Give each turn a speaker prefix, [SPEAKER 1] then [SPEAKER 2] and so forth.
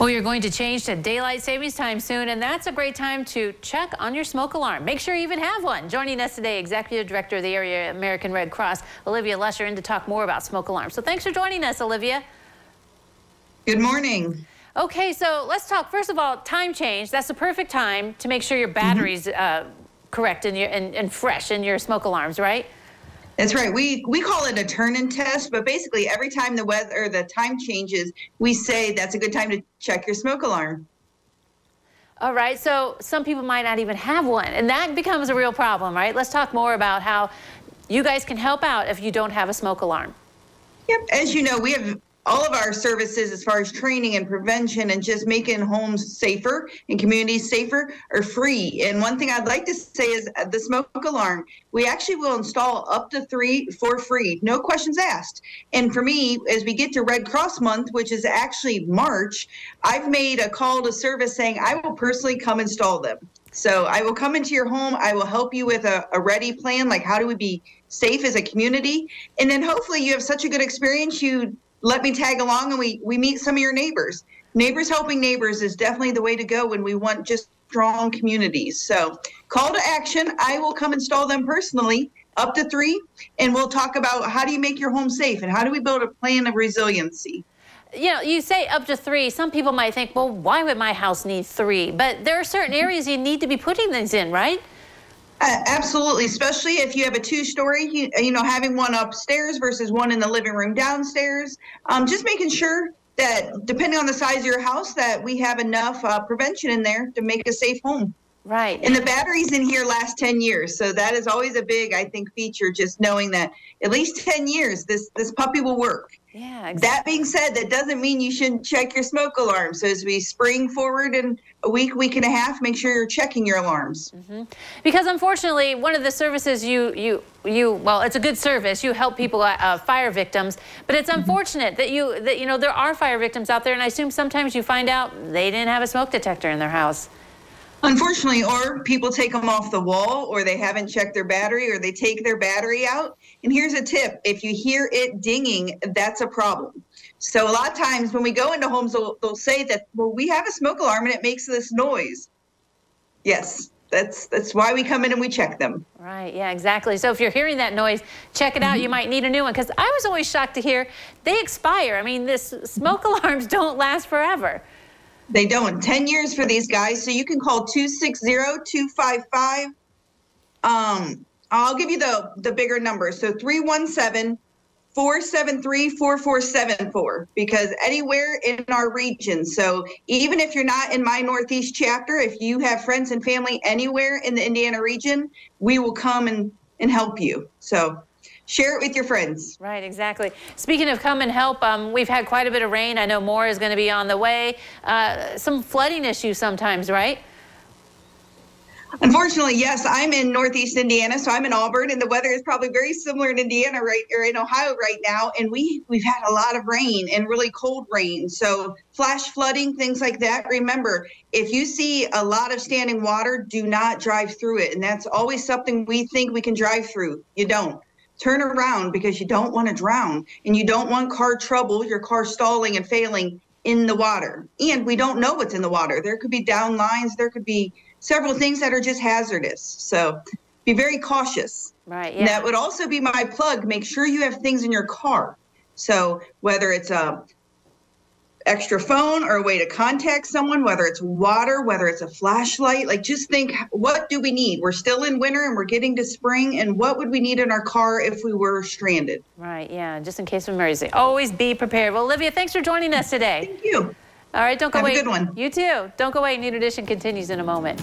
[SPEAKER 1] Well, you're going to change to daylight savings time soon, and that's a great time to check on your smoke alarm. Make sure you even have one. Joining us today, Executive Director of the Area American Red Cross, Olivia Lusher, in to talk more about smoke alarms. So thanks for joining us, Olivia.
[SPEAKER 2] Good morning.
[SPEAKER 1] Okay, so let's talk, first of all, time change. That's the perfect time to make sure your battery's correct and fresh in your smoke alarms, right?
[SPEAKER 2] That's right. We call it a turn-in test, but basically every time the weather or the time changes, we say that's a good time to check your smoke alarm.
[SPEAKER 1] All right, so some people might not even have one, and that becomes a real problem, right? Let's talk more about how you guys can help out if you don't have a smoke alarm.
[SPEAKER 2] Yep. As you know, we have all of our services as far as training and prevention and just making homes safer and communities safer are free. And one thing I'd like to say is the smoke alarm, we actually will install up to 3 for free, no questions asked. And for me, as we get to Red Cross Month, which is actually March, I've made a call to service saying I will personally come install them. So I will come into your home. I will help you with a ready plan, like how do we be safe as a community? And then hopefully you have such a good experience, you let me tag along and we meet some of your neighbors. Neighbors helping neighbors is definitely the way to go when we want just strong communities. So call to action. I will come install them personally, up to 3, and we'll talk about how do you make your home safe and how do we build a plan of resiliency.
[SPEAKER 1] You know, you say up to 3. Some people might think, well, why would my house need 3? But there are certain areas you need to be putting things in, right?
[SPEAKER 2] Absolutely, especially if you have a 2-story, you know, having one upstairs versus one in the living room downstairs. Just making sure that depending on the size of your house that we have enough prevention in there to make a safe home.
[SPEAKER 1] Right.
[SPEAKER 2] And the batteries in here last 10 years. So that is always a big, I think, feature, just knowing that at least 10 years, this puppy will work.
[SPEAKER 1] Yeah, exactly.
[SPEAKER 2] That being said, that doesn't mean you shouldn't check your smoke alarm. So as we spring forward in a week and a half, make sure you're checking your alarms.
[SPEAKER 1] Because unfortunately, one of the services well, it's a good service. You help people, fire victims, but it's unfortunate that you know, there are fire victims out there, and I assume sometimes you find out they didn't have a smoke detector in their house.
[SPEAKER 2] Unfortunately, or people take them off the wall, or they haven't checked their battery, or they take their battery out. And here's a tip. If you hear it dinging, that's a problem. So a lot of times when we go into homes, they'll say that, well, we have a smoke alarm and it makes this noise. Yes, that's why we come in and we check them.
[SPEAKER 1] Right, yeah, exactly. So if you're hearing that noise, check it out. You might need a new one, because I was always shocked to hear they expire. I mean, this smoke alarms don't last forever.
[SPEAKER 2] They don't. 10 years for these guys. So you can call 260-255. I'll give you the bigger number. So 317-473-4474, because anywhere in our region. So even if you're not in my Northeast chapter, if you have friends and family anywhere in the Indiana region, we will come and help you. So share it with your friends.
[SPEAKER 1] Right, exactly. Speaking of come and help, we've had quite a bit of rain. I know more is going to be on the way. Some flooding issues sometimes, right?
[SPEAKER 2] Unfortunately, yes. I'm in Northeast Indiana, so I'm in Auburn, and the weather is probably very similar in Indiana or in Ohio right now. And we've had a lot of rain and really cold rain. So flash flooding, things like that. Remember, if you see a lot of standing water, do not drive through it. And that's always something we think we can drive through. You don't. Turn around, because you don't want to drown, and you don't want car trouble, your car stalling and failing in the water. And we don't know what's in the water. There could be down lines. There could be several things that are just hazardous. So be very cautious.
[SPEAKER 1] Right. Yeah.
[SPEAKER 2] And that would also be my plug. Make sure you have things in your car. So whether it's a extra phone or a way to contact someone, whether it's water, whether it's a flashlight, like just think, what do we need? We're still in winter and we're getting to spring, and what would we need in our car if we were stranded?
[SPEAKER 1] Right, yeah, just in case of emergency. Always be prepared. Well, Olivia, thanks for joining us today.
[SPEAKER 2] Thank you.
[SPEAKER 1] All right, don't go away.
[SPEAKER 2] Have a good one.
[SPEAKER 1] You too. Don't go away. Noon Edition continues in a moment.